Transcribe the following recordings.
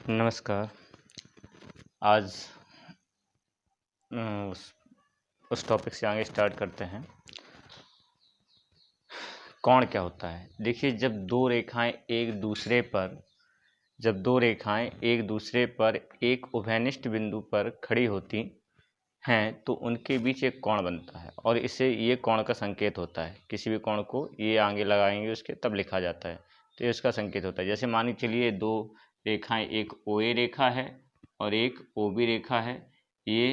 नमस्कार। आज उस टॉपिक से आगे स्टार्ट करते हैं। कोण क्या होता है? देखिए, जब दो रेखाएं एक दूसरे पर एक उभयनिष्ठ बिंदु पर खड़ी होती हैं तो उनके बीच एक कोण बनता है और इसे ये कोण का संकेत होता है। किसी भी कोण को ये आगे लगाएंगे उसके तब लिखा जाता है, तो ये उसका संकेत होता है। जैसे मान के चलिए दो रेखाएं, एक OA रेखा है और एक OB रेखा है। ये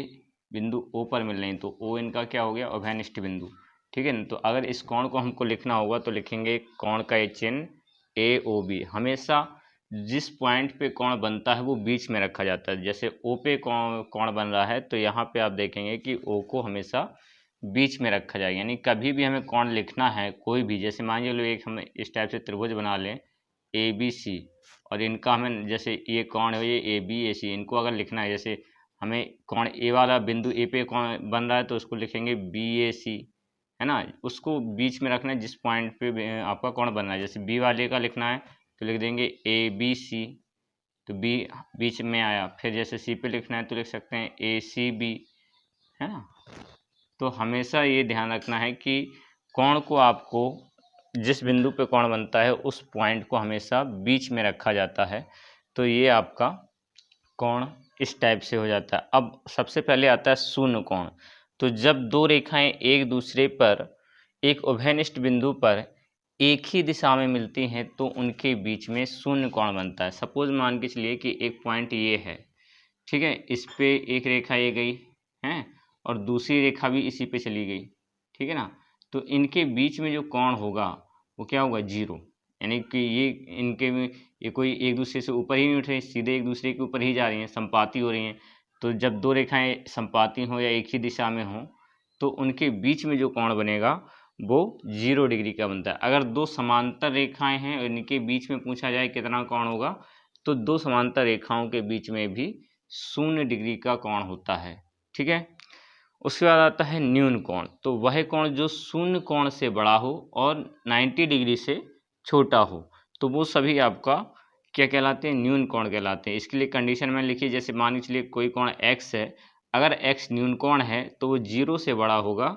बिंदु O पर मिल रही हैं तो O इनका क्या हो गया? उभयनिष्ठ बिंदु। ठीक है ना। तो अगर इस कोण को हमको लिखना होगा तो लिखेंगे कोण का ये चिन्ह AOB। हमेशा जिस पॉइंट पे कोण बनता है वो बीच में रखा जाता है। जैसे O पे कोण बन रहा है तो यहाँ पे आप देखेंगे कि O को हमेशा बीच में रखा जाएगा। यानी कभी भी हमें कोण लिखना है कोई भी, जैसे मान लो एक हम इस टाइप से त्रिभुज बना लें ABC और इनका हमें, जैसे ये कोण है ये ABAC, इनको अगर लिखना है, जैसे हमें कोण A वाला बिंदु A पे कोण बन रहा है तो उसको लिखेंगे BAC, है ना। उसको बीच में रखना है जिस पॉइंट पे आपका कोण बन रहा है। जैसे B वाले का लिखना है तो लिख देंगे ABC, तो B बीच में आया। फिर जैसे C पे लिखना है तो लिख सकते हैं ACB, है ना। तो हमेशा ये ध्यान रखना है कि कोण को आपको जिस बिंदु पे कोण बनता है उस पॉइंट को हमेशा बीच में रखा जाता है। तो ये आपका कोण इस टाइप से हो जाता है। अब सबसे पहले आता है शून्य कोण। तो जब दो रेखाएं एक दूसरे पर एक उभयनिष्ठ बिंदु पर एक ही दिशा में मिलती हैं तो उनके बीच में शून्य कोण बनता है। सपोज मान के चलिए कि एक पॉइंट ये है, ठीक है, इस पे एक रेखा ये गई है और दूसरी रेखा भी इसी पे चली गई, ठीक है ना। तो इनके बीच में जो कोण होगा वो क्या होगा? जीरो। यानी कि ये इनके में ये कोई एक दूसरे से ऊपर ही नहीं उठ रही, सीधे एक दूसरे के ऊपर ही जा रही हैं, संपाती हो रही हैं। तो जब दो रेखाएं संपाती हों या एक ही दिशा में हों तो उनके बीच में जो कोण बनेगा वो 0 डिग्री का बनता है। अगर दो समांतर रेखाएं हैं और इनके बीच में पूछा जाए कितना कोण होगा तो दो समांतर रेखाओं के बीच में भी 0 डिग्री का कोण होता है, ठीक है। उसके बाद आता है न्यून कोण। तो वह कोण जो शून्य कोण से बड़ा हो और 90 डिग्री से छोटा हो तो वो सभी आपका क्या कहलाते हैं? न्यून कोण कहलाते हैं। इसके लिए कंडीशन में लिखिए, जैसे मान के चलिए कोई कोण x है, अगर x न्यून कोण है तो वो 0 से बड़ा होगा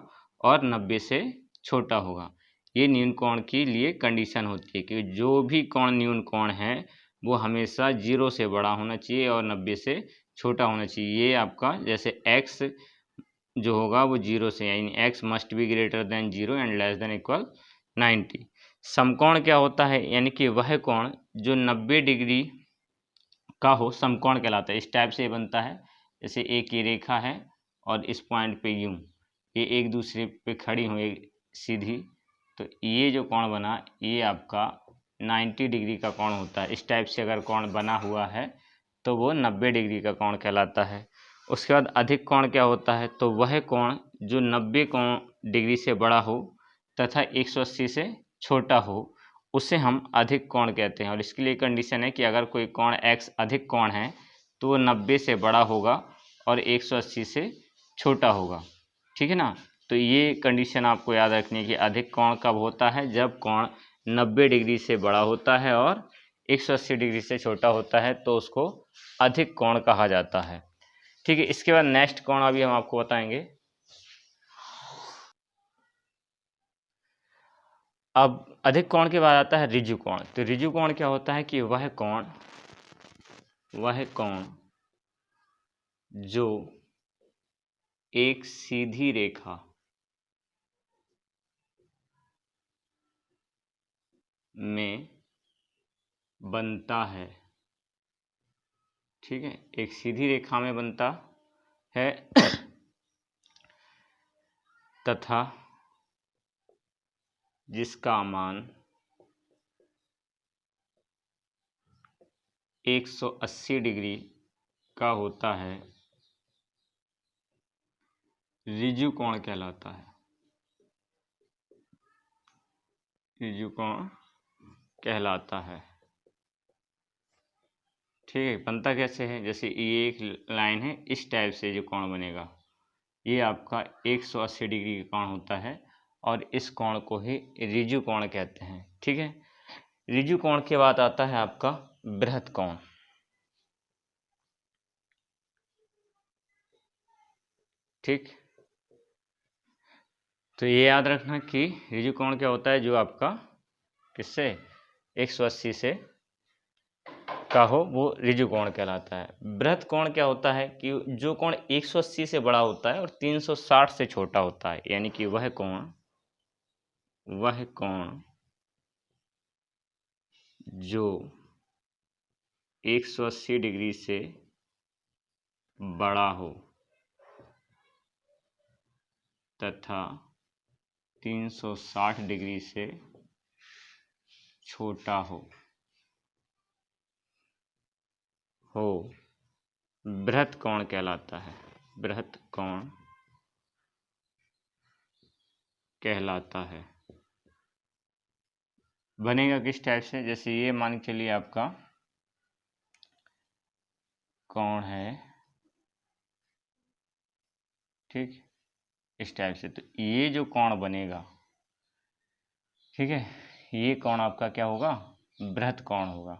और 90 से छोटा होगा। ये न्यून कोण के लिए कंडीशन होती है कि जो भी कोण न्यून कोण है वो हमेशा 0 से बड़ा होना चाहिए और 90 से छोटा होना चाहिए। ये आपका जैसे x जो होगा वो 0 से, यानी x must be greater than 0 and less than equal 90। समकोण क्या होता है? यानी कि वह कोण जो 90 डिग्री का हो समकोण कहलाता है। इस टाइप से बनता है, जैसे एक ये रेखा है और इस पॉइंट पे यूं ये एक दूसरे पे खड़ी हुई सीधी, तो ये जो कोण बना ये आपका 90 डिग्री का कोण होता है। इस टाइप से अगर कोण बना हुआ है तो वो 90 डिग्री का कोण कहलाता है। उसके बाद अधिक कोण क्या होता है? तो वह कोण जो 90 डिग्री से बड़ा हो तथा 180 से छोटा हो उसे हम अधिक कोण कहते हैं। और इसके लिए कंडीशन है कि अगर कोई कोण x अधिक कोण है तो वो 90 से बड़ा होगा और 180 से छोटा होगा, ठीक है ना। तो ये कंडीशन आपको याद रखनी है कि अधिक कोण कब होता है? जब कोण 90 डिग्री से बड़ा होता है और 180 डिग्री से छोटा होता है तो उसको अधिक कोण कहा जाता है, ठीक है। इसके बाद नेक्स्ट कोण अभी हम आपको बताएंगे। अब अधिक कोण के बाद आता है ऋजु कोण। तो ऋजु कोण क्या होता है कि वह कोण जो एक सीधी रेखा में बनता है, ठीक है, एक सीधी रेखा में बनता है तथा जिसका मान 180 डिग्री का होता है, ऋजु कोण कहलाता है। ऋजु कोण कहलाता है, ठीक है। बनता कैसे है? जैसे ये एक लाइन है, इस टाइप से जो कोण बनेगा ये आपका 180 डिग्री का कोण होता है और इस कोण को ही ऋजु कोण कहते हैं, ठीक है। ऋजु कोण के बाद आता है आपका बृहत कोण। ठीक, तो ये याद रखना कि ऋजु कोण क्या होता है, जो आपका किससे 180 से का हो वो ऋजु कोण कहलाता है। बृहत कोण क्या होता है कि जो कोण 180 से बड़ा होता है और 360 से छोटा होता है, यानी कि वह कोण जो 180 डिग्री से बड़ा हो तथा 360 डिग्री से छोटा हो बृहत कोण कहलाता है। बृहत कोण कहलाता है। बनेगा किस टाइप से, जैसे ये मान के चलिए आपका कोण है, ठीक, इस टाइप से, तो ये जो कोण बनेगा, ठीक है, ये कोण आपका क्या होगा, बृहत कोण होगा।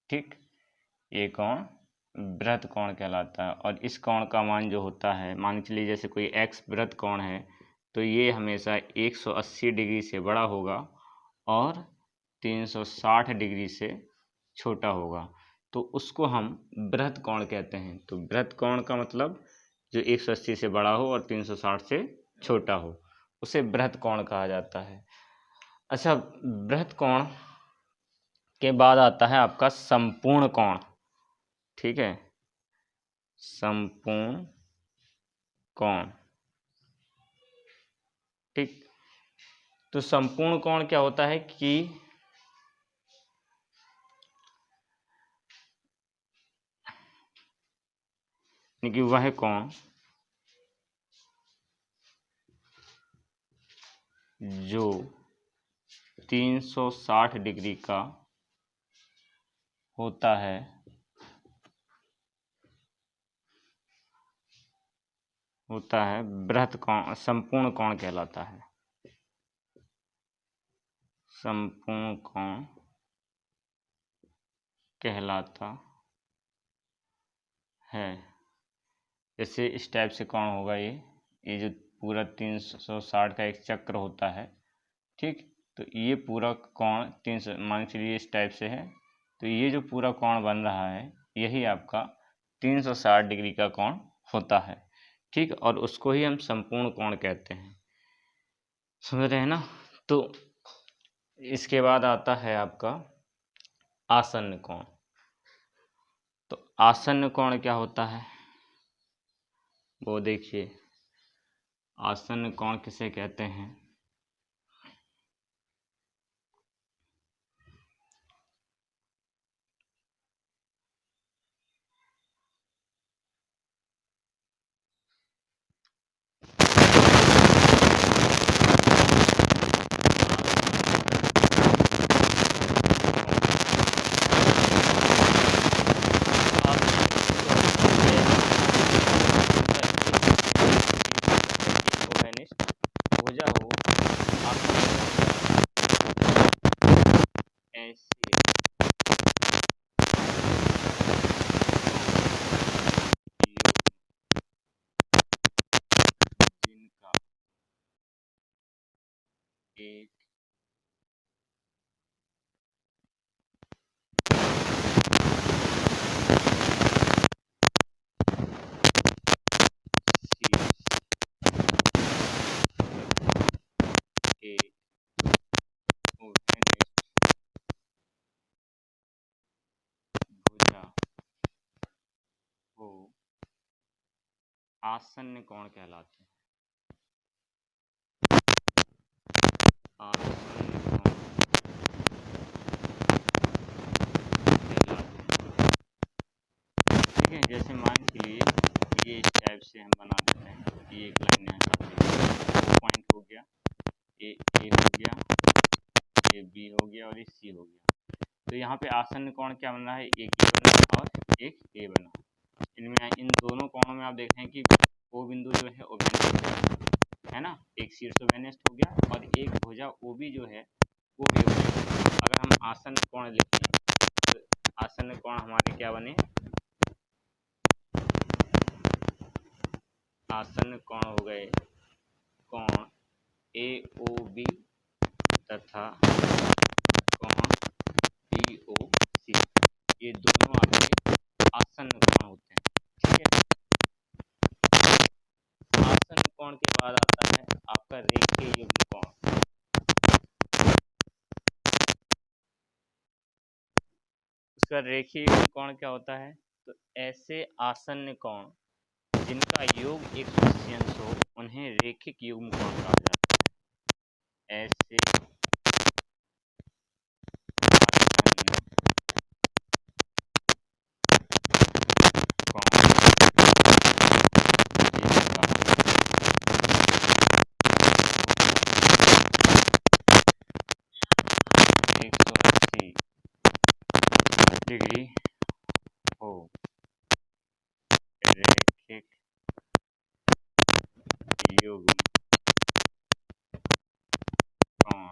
ठीक, ये कोण बृहत कोण कहलाता है। और इस कोण का मान जो होता है, मान के चलिए जैसे कोई x बृहत कोण है, तो ये हमेशा 180 डिग्री से बड़ा होगा और 360 डिग्री से छोटा होगा, तो उसको हम बृहत कोण कहते हैं। तो बृहत कोण का मतलब जो 180 से बड़ा हो और 360 से छोटा हो, उसे बृहत कोण कहा जाता है। अच्छा, बृहत कोण के बाद आता है आपका संपूर्ण कोण। ठीक है, संपूर्ण कोण। ठीक, तो संपूर्ण कोण क्या होता है कि वह कोण जो 360 डिग्री का होता है बृहत कोण, संपूर्ण कोण कहलाता है। संपूर्ण कोण कहलाता है। जैसे इस टाइप से कोण होगा, ये जो पूरा 360 का एक चक्र होता है, ठीक, तो ये पूरा कोण 300 मान चलिए इस टाइप से है, तो ये जो पूरा कोण बन रहा है यही आपका 360 डिग्री का कोण होता है। ठीक, और उसको ही हम संपूर्ण कोण कहते हैं, समझ रहे हैं ना। तो इसके बाद आता है आपका आसन्न कोण। तो आसन्न कोण क्या होता है वो देखिए, आसन्न कोण किसे कहते हैं। एक भुजा हो आसन्न कोण कहलाते हैं। आसन्न कोण ठीक है, जैसे मान के लिए ये इस टाइप से हम बना देते हैं, ये एक लाइन यहाँ दो पॉइंट हो गया, ए हो गया, ये बी हो गया और ये सी हो गया। तो यहाँ पे आसन्न कोण क्या बन रहा है, एक ए बना और एक ए बना। इनमें इन दोनों कोणों में आप देख रहे हैं कि ओ बिंदु जो है ओवेनिस्ट है ना, एक शीर्ष ओवेनिस्ट हो गया और एक भुजा ओ बी जो है वो भी ओवेनिस्ट। अगर हम आसन्न कोण लिखें तो आसन्न कोण हमारे क्या बने, आसन्न कोण हो गए कोण AOB तथा कोण BOC, ये दोनों आपके आसन्न कोण होते हैं। ठीक है, आसन्न कोण के बाद आता है आपका रेखीय युग्म कोण। उसका रेखीय युग्म कोण क्या होता है? तो ऐसे आसन्न कोण जिनका योग 180 अंश हो उन्हें रेखिक युग्म कोण कहा जाता है। ऐसे आसन्न डिग्री हो रैखिक युग्म कोण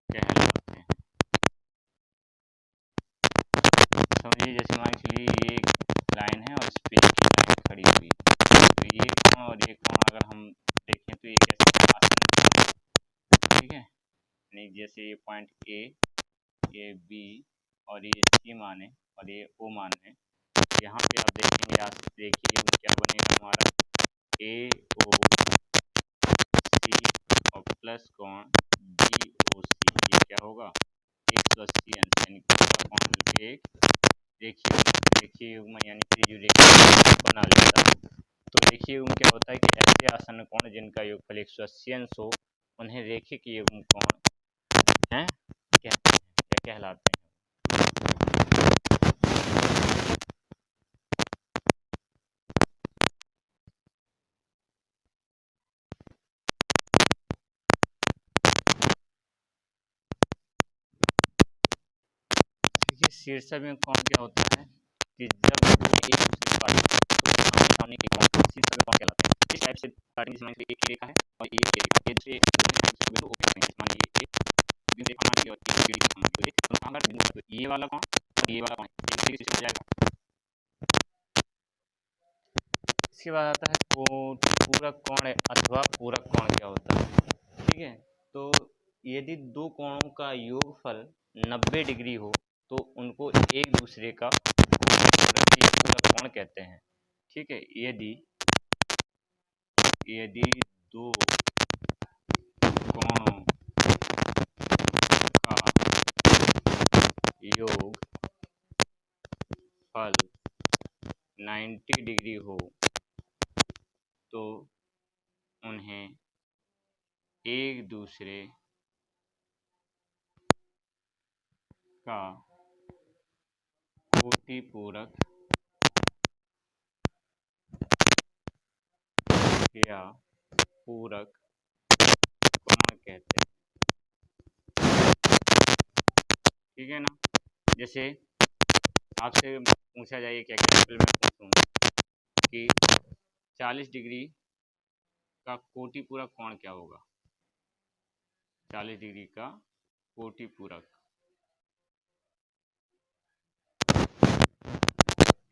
कहलाते हैं। समझिए, जैसे मान के चलिए ये एक लाइन है और इस पे एक लाइन खड़ी हुई, तो ये कोण और ये कोण अगर हम देखें तो ये कैसे आसन्न कोण, ठीक है, यानी जैसे ये पॉइंट A, ये B और ये C मान है और ये O मान है। यहाँ पे आप देखेंगे देखिए क्या बनेगा हमारा AOC और प्लस कोण BOC, ये क्या होगा 180 अंश, यानी पूरा कोण मिलकर एक रेखीय युग्म यानी कि जो रेखीय बना लेता है। तो रेखीय युग्म क्या होता है कि ऐसे आसन्न कोण जिनका योगफल 180 अंश हो उन्हें रेखिक युग्म कोण हैं कहते हैं, क्या कहलाते हैं। शीर्षक में कोण क्या होता है कि जब वो एक दूसरे को काटे तो सामने के कोण शीर्षक में कोण कहलाते हैं। इस टाइप से काटने से मान लीजिए एक रेखा है और एक रेखा, ये दूसरे बिंदु ओ कहते हैं। मान लीजिए एक बिंदु रेखा मान लीजिए और एक रेखा मान लीजिए, तो अगर बिंदु तो ये वाला कोण और ये वाला कोण एक तरीके से हो जाएगा। इसके बाद आता है पूरक कोण अथवा पूरक कोण क्या होता है। ठीक है, तो यदि दो कोणों का योगफल 90 डिग्री हो तो उनको एक दूसरे का पूरक कोण कहते हैं। ठीक है, यदि दो कोणों का योगफल 90 डिग्री हो तो उन्हें एक दूसरे का कोटि पूरक या पूरक कोण कहते हैं। ठीक है ना, जैसे आपसे पूछा जाए कि एग्जाम्पल में पूछूं कि 40 डिग्री का कोटि पूरक कोण क्या होगा। 40 डिग्री का कोटि पूरक,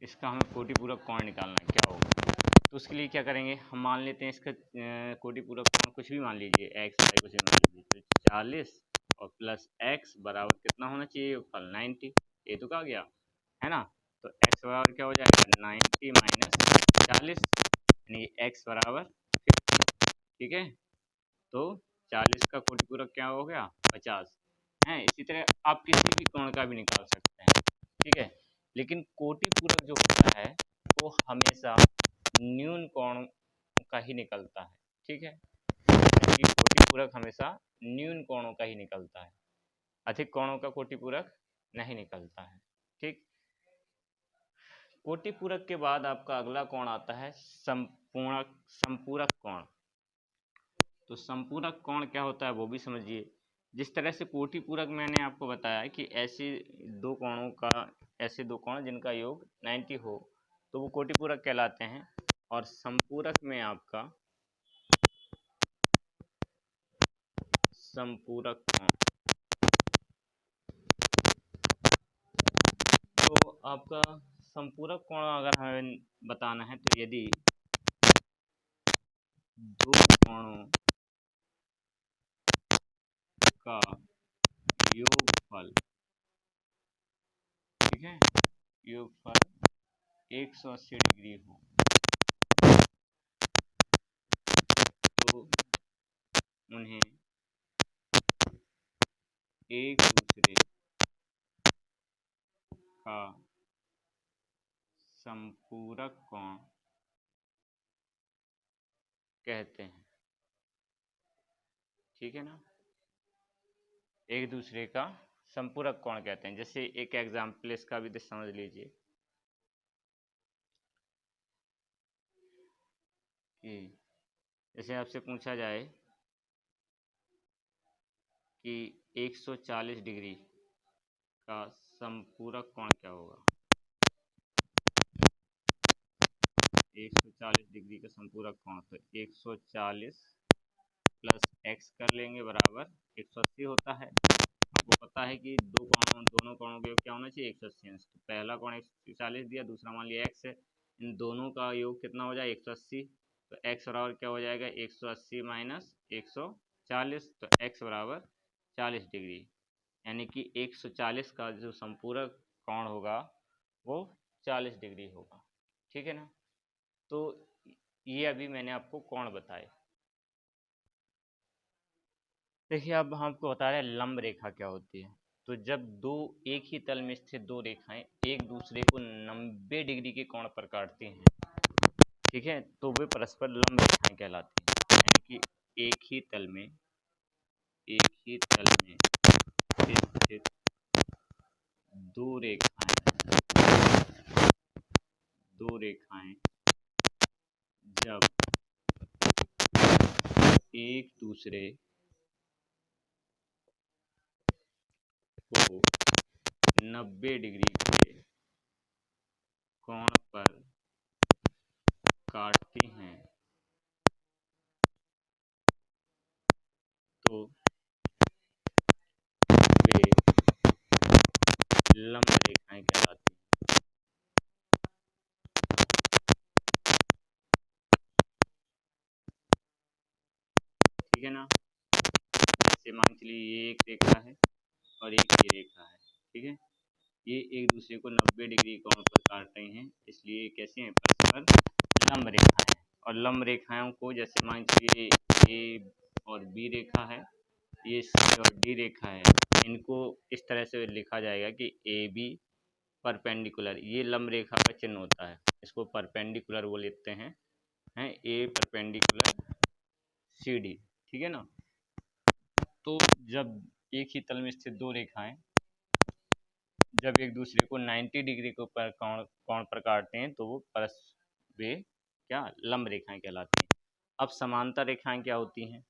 इसका हमें कोटि पूरक कोण निकालना है, क्या होगा। तो उसके लिए क्या करेंगे, हम मान लेते हैं इसका कोटि पूरक कोण कुछ भी मान लीजिए, एक्स वाई कुछ भी मान लीजिए, तो 40 और प्लस एक्स बराबर कितना होना चाहिए फल 90, ये तो कहा गया है ना। तो एक्स बराबर क्या हो जाएगा 90 माइनस 40, यानी एक्स बराबर 50। ठीक है, तो 40 का कोटि पूरक क्या हो गया 50 है। इसी तरह आप किसी भी कोण का भी निकाल सकते हैं। ठीक है, लेकिन कोटि पूरक जो होता है वो हमेशा न्यून कोण का ही निकलता है। ठीक है, कोटि पूरक हमेशा न्यून कोणों का ही निकलता है, अधिक कोणों का कोटि पूरक नहीं निकलता है। ठीक, कोटि पूरक के बाद आपका अगला कोण आता है संपूरक कोण। तो संपूरक कोण क्या होता है वो भी समझिए। जिस तरह से कोटि पूरक मैंने आपको बताया कि ऐसे दो कोण जिनका योग 90 हो तो वो कोटि पूरक कहलाते हैं, और संपूरक में आपका संपूरक कोण, तो आपका संपूरक कोण अगर हमें बताना है तो यदि ठीक है, योगफल 180 डिग्री हो तो उन्हें एक दूसरे का संपूरक कोण कहते हैं। ठीक है ना, एक दूसरे का संपूरक कोण कहते हैं। जैसे एक एग्जाम्पल इसका भी समझ लीजिए कि जैसे आपसे पूछा जाए कि 140 डिग्री का संपूरक कोण क्या होगा। 140 डिग्री का संपूरक कोण, तो 140 प्लस x कर लेंगे बराबर 180 होता है। आपको पता है कि दोनों कोणों के योग क्या होना चाहिए, 180 अंश। तो पहला कोण 140 दिया, दूसरा मान लिया x है, इन दोनों का योग कितना हो जाए 180। तो x बराबर क्या हो जाएगा 180 माइनस 140, तो x बराबर 40 डिग्री, यानी कि 140 का जो संपूरक कोण होगा वो 40 डिग्री होगा। ठीक है ना, तो ये अभी मैंने आपको कोण बताए। देखिए अब हम आपको बता रहे हैं लंब रेखा क्या होती है। तो जब दो एक ही तल में स्थित दो रेखाएं एक दूसरे को 90 डिग्री के कोण पर काटती हैं, ठीक है, तो वे परस्पर लंब रेखाएं कहलाती हैं। यानी कि एक ही तल में स्थित दो रेखाएं जब एक दूसरे को 90 डिग्री के कोण पर काटती हैं तो वे लंब रेखाएं कहलाती हैं। ठीक है ना, जैसे मान चलिए ये एक रेखा है और एक ये रेखा है। ठीक है, ये एक दूसरे को 90 डिग्री कोण पर काट रही हैं, इसलिए कैसे हैं, परस्पर लंब रेखाएं हैं। और लंब रेखाओं को जैसे मान चलिए ए और बी रेखा है, ये सी और डी रेखा है, इनको इस तरह से लिखा जाएगा कि ए बी परपेंडिकुलर, ये लंब रेखा का चिन्ह होता है, इसको परपेंडिकुलर वो लिखते हैं ए परपेंडिकुलर सी डी। ठीक है ना, तो जब एक ही तल में स्थित दो रेखाएं जब एक दूसरे को 90 डिग्री के ऊपर कोण पर काटते हैं तो वो वे क्या लंब रेखाएं कहलाती हैं। अब समांतर रेखाएं क्या होती हैं,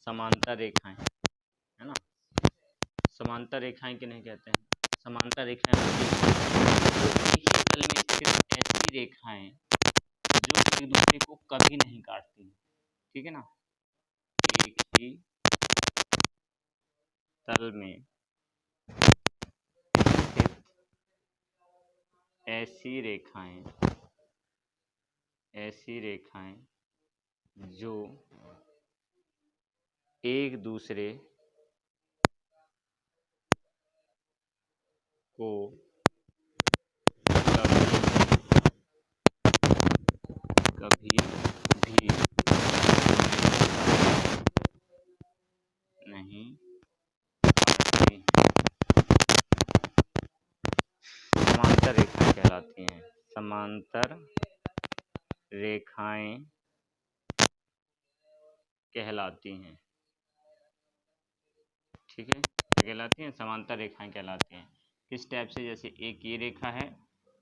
समांतर रेखाएं, है ना, समांतर रेखाएं किन्हें कहते हैं, समांतर रेखाएं होती हैं एक ही तल में स्थित ऐसी रेखाएं जो एक दूसरे को कभी नहीं काटती। ठीक है ना, एक ही तल में स्थित ऐसी रेखाएं जो एक दूसरे को कभी भी नहीं काटती, समांतर रेखाएं कहलाती हैं। समांतर रेखाएं कहलाती हैं। ठीक है, क्या कहलाती हैं, समांतर रेखाएं कहलाती हैं। किस टाइप से, जैसे एक ये रेखा है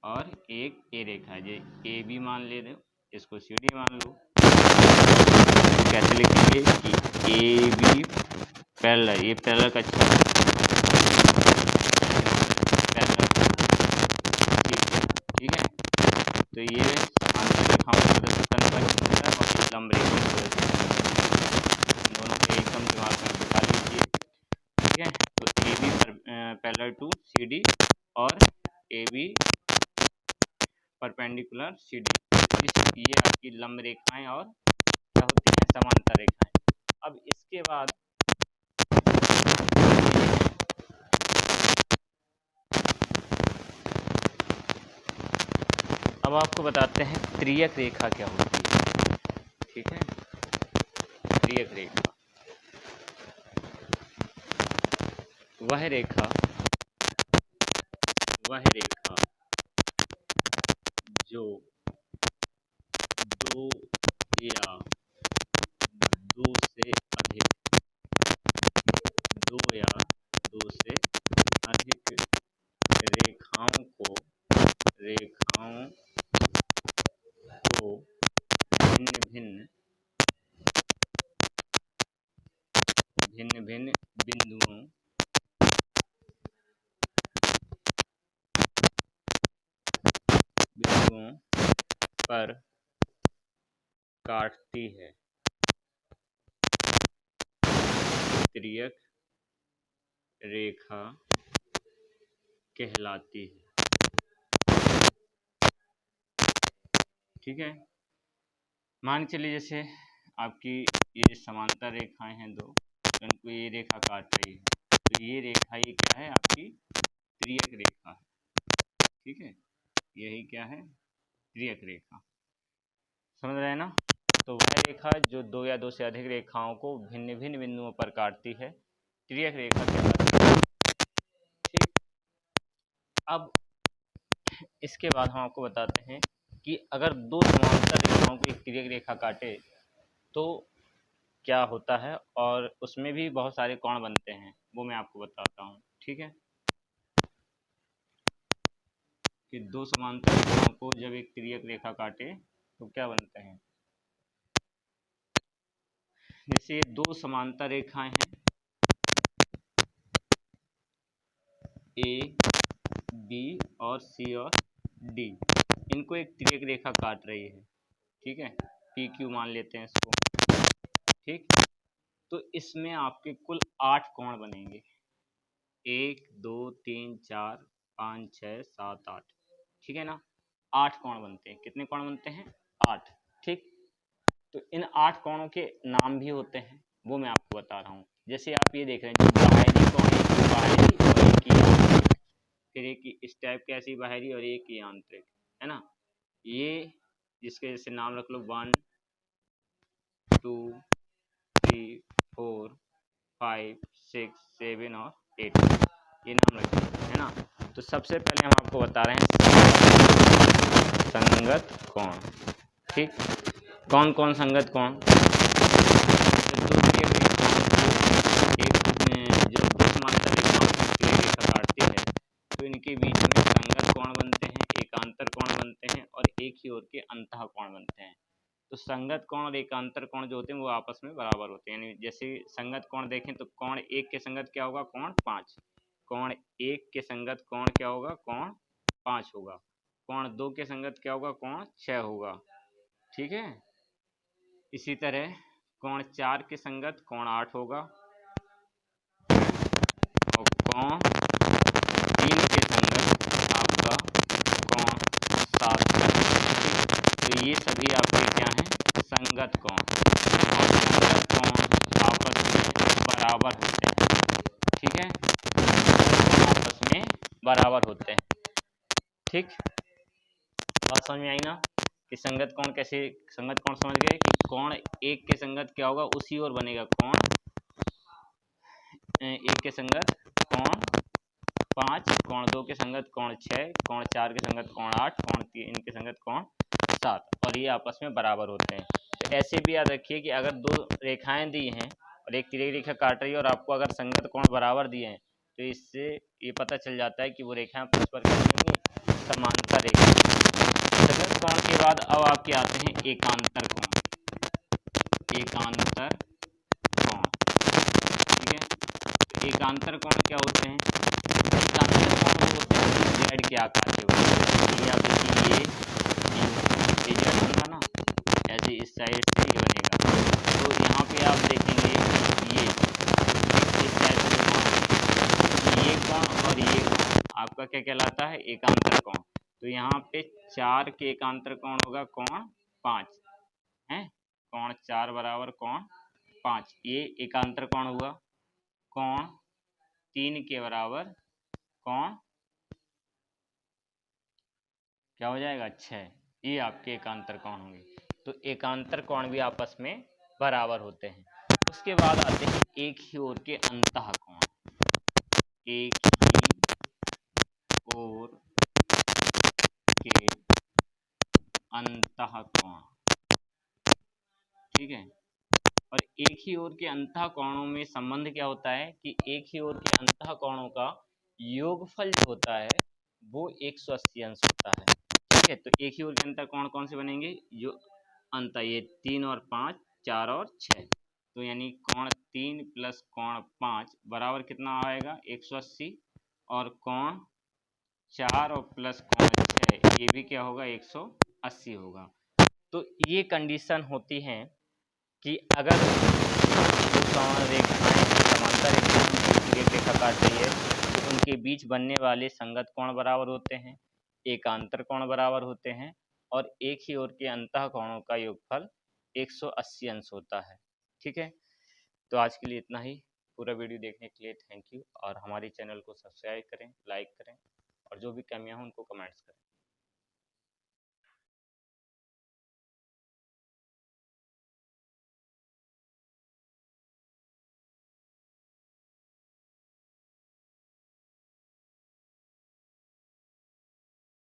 और एक ए रेखा है, ये ए बी मान ले रहे हो, इसको सी डी मान लो। कैसे लिखेंगे कि ए बी पैरेलल, ये पैरेलल का ठीक है, तो ये समांतर रेखाओं का प्रदर्शन करता है और लंब रेखाओं का प्रदर्शन, दोनों को एकदम दिमाग में बिठा लीजिए। ठीक है, तो A B parallel to C D और A B perpendicular C D, ये आपकी लंब रेखाएं और क्या होती हैं, समांतर रेखाएं। अब इसके बाद अब आपको बताते हैं त्रियक रेखा क्या होती है। ठीक है, त्रियक रेखा वह रेखा जो दो या दो से अधिक रेखाओं को भिन्न भिन्न बिंदुओं पर काटती है, त्रियक रेखा कहलाती है। ठीक है, मान के चलिए जैसे आपकी ये समांतर रेखाएं हैं दो, तो उनको ये रेखा काट रही है, तो ये रेखा ये क्या है, आपकी त्रियक रेखा है। ठीक है, यही क्या है, त्रियक रेखा। समझ रहे हैं ना? तो वह रेखा जो दो या दो से अधिक रेखाओं को भिन्न भिन्न बिंदुओं पर काटती है, त्रियक रेखा कहलाती है। ठीक, अब इसके बाद हम आपको बताते हैं कि अगर दो समांतर रेखाओं को एक त्रियक रेखा काटे तो क्या होता है, और उसमें भी बहुत सारे कोण बनते हैं, वो मैं आपको बताता हूँ। ठीक है, कि दो समांतर रेखाओं को जब एक त्रियक रेखा काटे तो क्या बनते हैं। जैसे दो समांतर रेखाएं हैं ए बी और सी और डी, इनको एक त्रियक रेखा काट रही है। ठीक है, पी क्यू मान लेते हैं इसको। ठीक, तो इसमें आपके कुल 8 कोण बनेंगे, 1 2 3 4 5 6 7 8। ठीक है ना, 8 कोण बनते हैं। कितने कोण बनते हैं, 8। ठीक, तो इन 8 कोणों के नाम भी होते हैं, वो मैं आपको बता रहा हूँ। जैसे आप ये देख रहे हैं, जो बाहरी कोण है, बाहरी और एक ही आंतरिक, फिर एक इस टाइप के ऐसी बाहरी और एक ही आंतरिक, है ना। ये जिसके जैसे नाम रख लो 1 2 3 4 5 6 7 और 8, ये नाम रख लो, है ना। तो सबसे पहले हम आपको बता रहे हैं संगत कोण। ठीक, कौन कौन संगत कोण, जो दो समांतर रेखाओं की रेखा काटती है तो इनके बीच में संगत कोण बनते हैं, एकांतर कोण बनते हैं और एक ही ओर के अंतः कोण बनते हैं। तो संगत कोण और एकांतर कोण जो होते हैं वो आपस में बराबर होते हैं। यानी जैसे संगत कोण देखें तो कोण एक के संगत क्या होगा, कोण 5। कोण एक के संगत कोण क्या होगा, कोण 5 होगा। कोण दो के संगत क्या होगा, कोण 6 होगा। ठीक है, इसी तरह कोण 4 के संगत कोण 8 होगा और कोण 3 के संगत आपका कोण 7 है। तो ये सभी आपके क्या हैं, संगत कोण, और संगत कोण आपस में बराबर होते हैं। ठीक है, आपस में बराबर होते हैं। ठीक, बात समझ में आई ना कि संगत कोण कैसे, संगत कोण समझ गए कि कोण एक के संगत क्या होगा, उसी ओर बनेगा कोण एक के संगत कोण 5, कोण दो के संगत कोण 6, कोण 4 के संगत कोण 8, कोण 3 के संगत कोण 7, और ये आपस में बराबर होते हैं। तो ऐसे भी याद रखिए कि अगर दो रेखाएं दी हैं और एक तिरछी रेखा काट रही है और आपको अगर संगत कोण बराबर दिए हैं तो इससे ये पता चल जाता है कि वो रेखाएं परस्पर कैसी होंगी, समांतर रेखा। संगत कोण के बाद अब आपके आते हैं एकांतर कोण। एकांतर कोण, ठीक है, तो एकांतर कोण क्या होते हैं, एकांतर कोण होते हैं जेड के आकार के होते हैं। ये आप देखिए ये जेड बनता ना, ऐसे इस साइड से ये बनेगा। तो यहाँ पे आप देखेंगे ये इस साइड से ये कोण और ये कोण आपका क्या कहलाता है, एकांतर कोण। तो यहाँ पे 4 के एकांतर कोण होगा कोण 5 है, कोण 4 बराबर कोण 5, ये एकांतर कोण हुआ। कोण 3 के बराबर कोण क्या हो जाएगा, 6। ये आपके एकांतर कोण होंगे। तो एकांतर कोण भी आपस में बराबर होते हैं। उसके बाद आते हैं एक ही ओर के अंतः कोण। एक ही ओर के अंतः कोण, ठीक है। और एक ही ओर के अंतः कोणों में संबंध क्या होता है कि एक ही ओर के अंतः कोणों का योगफल जो होता है वो 180 अंश होता है, ठीक है। तो एक ही ओर के अंतः कोण कौन से बनेंगे, जो अंतः ये 3 और 5, 4 और 6, तो यानी कोण 3 प्लस कोण 5 बराबर कितना आएगा 180, और कोण 4 और प्लस कोण 6 ये भी क्या होगा 180 होगा। तो ये कंडीशन होती है कि अगर समांतर एक रेखा काट रही है तो उनके बीच बनने वाले संगत कोण बराबर होते हैं, एकांतर कोण बराबर होते हैं, और एक ही ओर के अंतः कोणों का योगफल 180 अंश होता है, ठीक है। तो आज के लिए इतना ही। पूरा वीडियो देखने के लिए थैंक यू, और हमारे चैनल को सब्सक्राइब करें, लाइक करें, और जो भी कमियां हों उनको कमेंट्स करें।